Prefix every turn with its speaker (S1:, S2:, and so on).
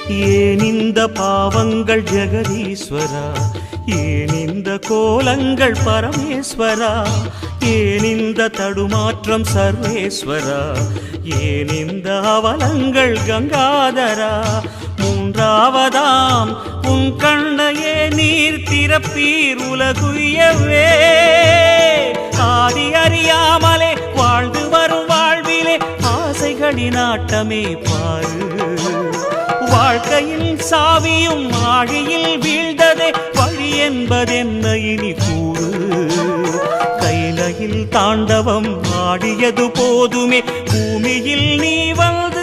S1: ஏன் இந்த பாவங்கள் ஜெகதீஸ்வரா, ஏன் இந்த கோலங்கள் பரமேஸ்வரா, ஏன் இந்த தடுமாற்றம் சர்வேஸ்வரா, ஏன் இந்த அவலங்கள் கங்காதரா. மூன்றாவதாம் உன் கண்ணையே நீர் திறப்பீர் உலகுயவே. ஆதி அறியாமலே வாழ்ந்து வரும் வாழ்விலே ஆசைகளின் ஆட்டமே பாரு. வாழ்க்கையில் சாவியும் ஆழியில் வீழ்ந்ததே, வழி என்பதென்ன இனி கூறு. கைலையில் தாண்டவம் ஆடியது போதுமே, பூமியில் நீ வந்த